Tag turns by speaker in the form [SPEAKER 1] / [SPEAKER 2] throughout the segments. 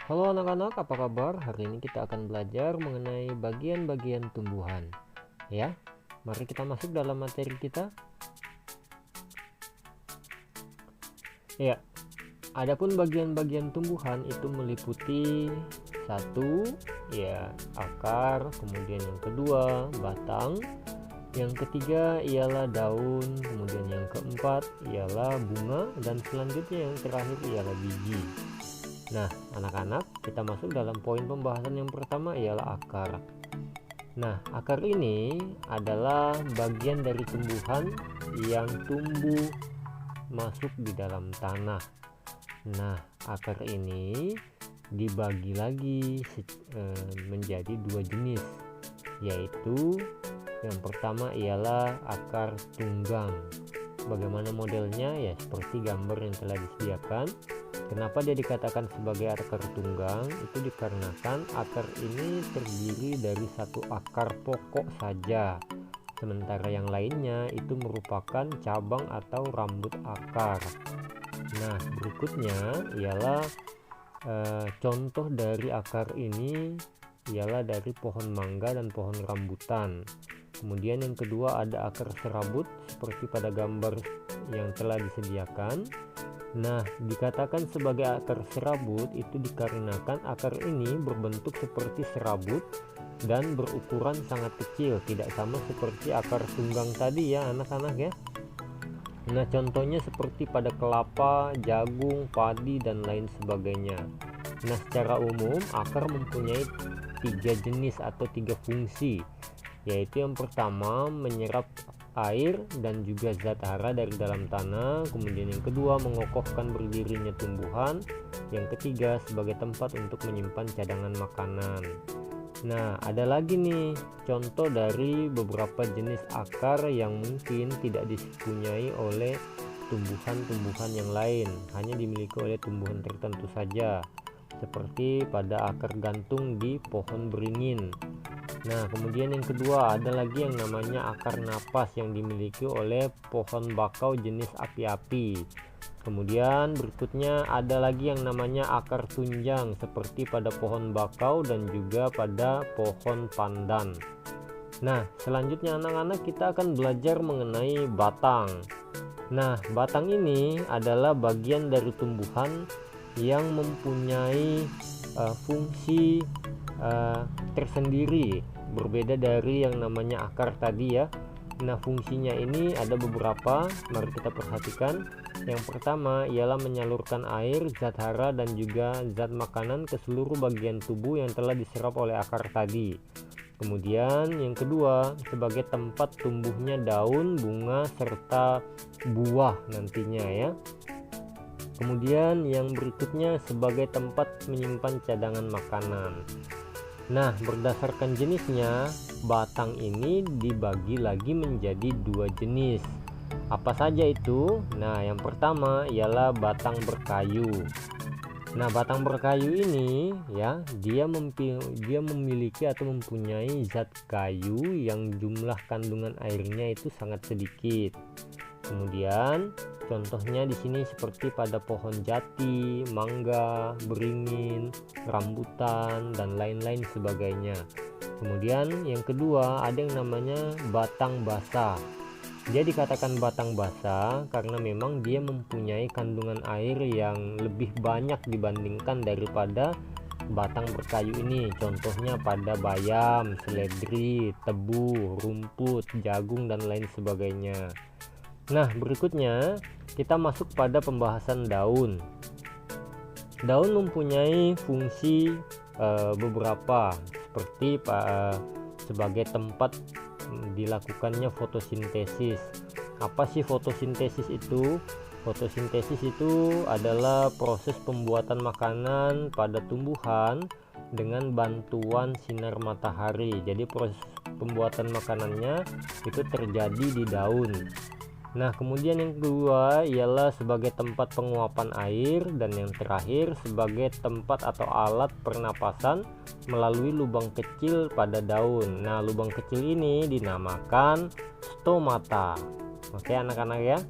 [SPEAKER 1] Halo anak-anak, apa kabar? Hari ini kita akan belajar mengenai bagian-bagian tumbuhan. Ya, mari kita masuk dalam materi kita. Ya, adapun bagian-bagian tumbuhan itu meliputi satu, ya, akar, kemudian yang kedua, batang, yang ketiga ialah daun, kemudian yang keempat ialah bunga, dan selanjutnya yang terakhir ialah biji. Nah, anak-anak, kita masuk dalam poin pembahasan yang pertama ialah akar. Nah, akar ini adalah bagian dari tumbuhan yang tumbuh masuk di dalam tanah. Nah, akar ini dibagi lagi menjadi dua jenis, yaitu yang pertama ialah akar tunggang. Bagaimana modelnya? Ya, seperti gambar yang telah disediakan. Kenapa dia dikatakan sebagai akar tunggang? Itu dikarenakan akar ini terdiri dari satu akar pokok saja, sementara yang lainnya itu merupakan cabang atau rambut akar. Nah, berikutnya ialah contoh dari akar ini ialah dari pohon mangga dan pohon rambutan. Kemudian yang kedua ada akar serabut seperti pada gambar yang telah disediakan. Nah, dikatakan sebagai akar serabut itu dikarenakan akar ini berbentuk seperti serabut dan berukuran sangat kecil, tidak sama seperti akar tunggang tadi ya anak-anak ya. Nah, contohnya seperti pada kelapa, jagung, padi, dan lain sebagainya. Nah, secara umum akar mempunyai tiga jenis atau tiga fungsi, yaitu yang pertama menyerap air dan juga zat hara dari dalam tanah, kemudian yang kedua mengokohkan berdirinya tumbuhan, yang ketiga sebagai tempat untuk menyimpan cadangan makanan. Nah, ada lagi nih contoh dari beberapa jenis akar yang mungkin tidak dipunyai oleh tumbuhan-tumbuhan yang lain, hanya dimiliki oleh tumbuhan tertentu saja, seperti pada akar gantung di pohon beringin. Nah, kemudian yang kedua ada lagi yang namanya akar napas yang dimiliki oleh pohon bakau jenis api-api. Kemudian berikutnya ada lagi yang namanya akar tunjang seperti pada pohon bakau dan juga pada pohon pandan. Nah, selanjutnya anak-anak kita akan belajar mengenai batang. Nah, batang ini adalah bagian dari tumbuhan yang mempunyai fungsi tersendiri, berbeda dari yang namanya akar tadi ya. Nah, fungsinya ini ada beberapa, mari kita perhatikan. Yang pertama ialah menyalurkan air, zat hara, dan juga zat makanan ke seluruh bagian tubuh yang telah diserap oleh akar tadi. Kemudian yang kedua sebagai tempat tumbuhnya daun, bunga, serta buah nantinya ya. Kemudian yang berikutnya sebagai tempat menyimpan cadangan makanan. Nah, berdasarkan jenisnya, batang ini dibagi lagi menjadi dua jenis. Apa saja itu? Nah, yang pertama ialah batang berkayu. Nah, batang berkayu ini ya, dia memiliki atau mempunyai zat kayu yang jumlah kandungan airnya itu sangat sedikit. Kemudian contohnya di sini seperti pada pohon jati, mangga, beringin, rambutan, dan lain-lain sebagainya. Kemudian yang kedua ada yang namanya batang basah. Dia dikatakan batang basah karena memang dia mempunyai kandungan air yang lebih banyak dibandingkan daripada batang berkayu ini. Contohnya pada bayam, seledri, tebu, rumput, jagung, dan lain sebagainya. Nah, berikutnya kita masuk pada pembahasan daun. Daun mempunyai fungsi beberapa, seperti sebagai tempat dilakukannya fotosintesis. Apa sih fotosintesis itu? Fotosintesis itu adalah proses pembuatan makanan pada tumbuhan dengan bantuan sinar matahari. Jadi proses pembuatan makanannya itu terjadi di daun. Nah, kemudian yang kedua ialah sebagai tempat penguapan air, dan yang terakhir sebagai tempat atau alat pernapasan melalui lubang kecil pada daun. Nah, lubang kecil ini dinamakan stomata. Oke anak-anak ya.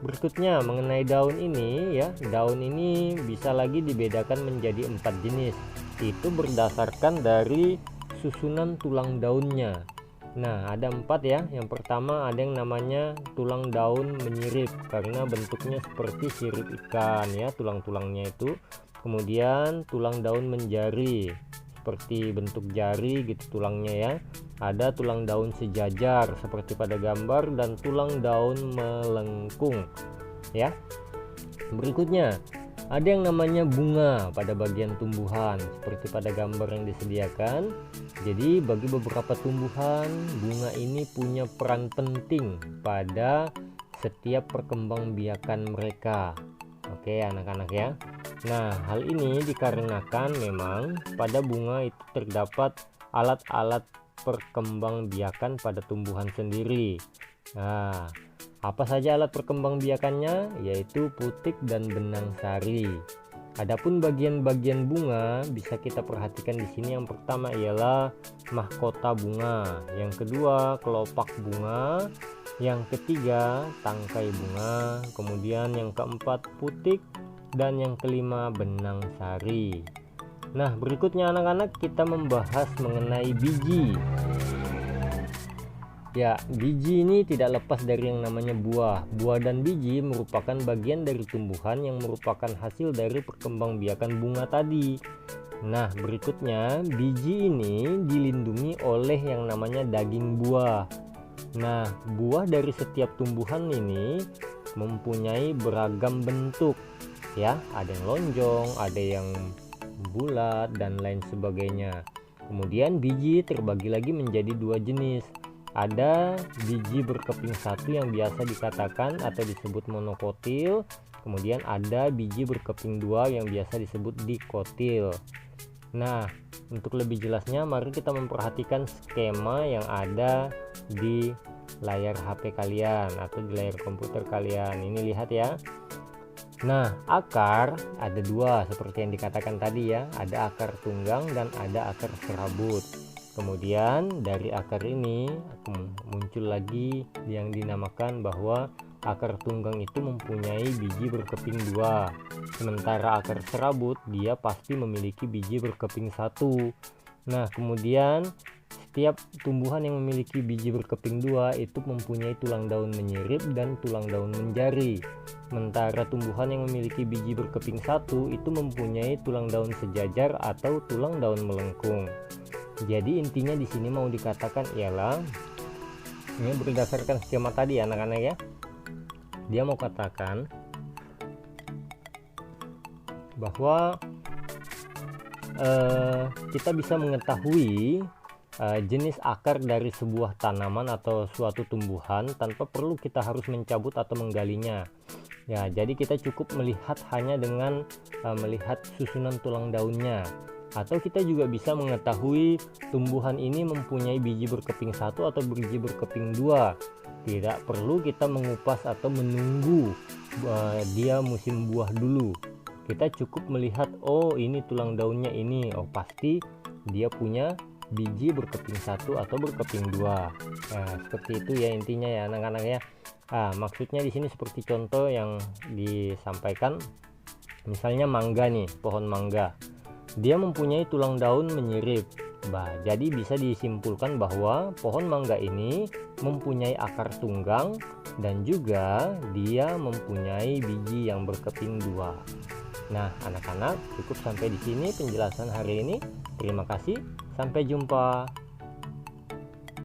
[SPEAKER 1] Berikutnya mengenai daun ini ya, daun ini bisa lagi dibedakan menjadi 4 jenis. Itu berdasarkan dari susunan tulang daunnya. Nah, ada 4 ya. Yang pertama ada yang namanya tulang daun menyirip karena bentuknya seperti sirip ikan ya, tulang-tulangnya itu. Kemudian tulang daun menjari seperti bentuk jari gitu tulangnya ya. Ada tulang daun sejajar seperti pada gambar dan tulang daun melengkung ya. Berikutnya ada yang namanya bunga pada bagian tumbuhan seperti pada gambar yang disediakan. Jadi bagi beberapa tumbuhan, bunga ini punya peran penting pada setiap perkembangbiakan mereka. Oke anak-anak ya. Nah, hal ini dikarenakan memang pada bunga itu terdapat alat-alat perkembangbiakan pada tumbuhan sendiri. Nah, apa saja alat perkembangbiakannya? Yaitu putik dan benang sari. Adapun bagian-bagian bunga bisa kita perhatikan di sini. Yang pertama ialah mahkota bunga, yang kedua kelopak bunga, yang ketiga tangkai bunga, kemudian yang keempat putik, dan yang kelima benang sari. Nah, berikutnya anak-anak kita membahas mengenai biji. Ya, biji ini tidak lepas dari yang namanya buah. Buah dan biji merupakan bagian dari tumbuhan yang merupakan hasil dari perkembangbiakan bunga tadi. Nah, berikutnya biji ini dilindungi oleh yang namanya daging buah. Nah, buah dari setiap tumbuhan ini mempunyai beragam bentuk ya, ada yang lonjong, ada yang bulat dan lain sebagainya. Kemudian biji terbagi lagi menjadi 2 jenis. Ada biji berkeping satu yang biasa dikatakan atau disebut monokotil. Kemudian ada biji berkeping 2 yang biasa disebut dikotil. Nah, untuk lebih jelasnya mari kita memperhatikan skema yang ada di layar HP kalian atau di layar komputer kalian. Ini lihat ya. Nah, akar ada 2 seperti yang dikatakan tadi ya. Ada akar tunggang dan ada akar serabut. Kemudian dari akar ini muncul lagi yang dinamakan bahwa akar tunggang itu mempunyai biji berkeping 2. Sementara akar serabut dia pasti memiliki biji berkeping 1. Nah, kemudian setiap tumbuhan yang memiliki biji berkeping 2 itu mempunyai tulang daun menyirip dan tulang daun menjari. Sementara tumbuhan yang memiliki biji berkeping 1 itu mempunyai tulang daun sejajar atau tulang daun melengkung. Jadi intinya di sini mau dikatakan ialah ini berdasarkan skema tadi anak-anak ya. Dia mau katakan bahwa kita bisa mengetahui jenis akar dari sebuah tanaman atau suatu tumbuhan tanpa perlu kita harus mencabut atau menggalinya. Ya, jadi kita cukup melihat hanya dengan melihat susunan tulang daunnya. Atau kita juga bisa mengetahui tumbuhan ini mempunyai biji berkeping 1 atau biji berkeping 2. Tidak perlu kita mengupas atau menunggu dia musim buah dulu. Kita cukup melihat, oh ini tulang daunnya ini, oh pasti dia punya biji berkeping 1 atau berkeping 2. Nah, seperti itu ya intinya ya anak-anak ya. Maksudnya di sini seperti contoh yang disampaikan, misalnya mangga nih, pohon mangga. Dia mempunyai tulang daun menyirip. Jadi bisa disimpulkan bahwa pohon mangga ini mempunyai akar tunggang dan juga dia mempunyai biji yang berkeping 2. Nah, anak-anak, cukup sampai di sini penjelasan hari ini. Terima kasih, sampai jumpa.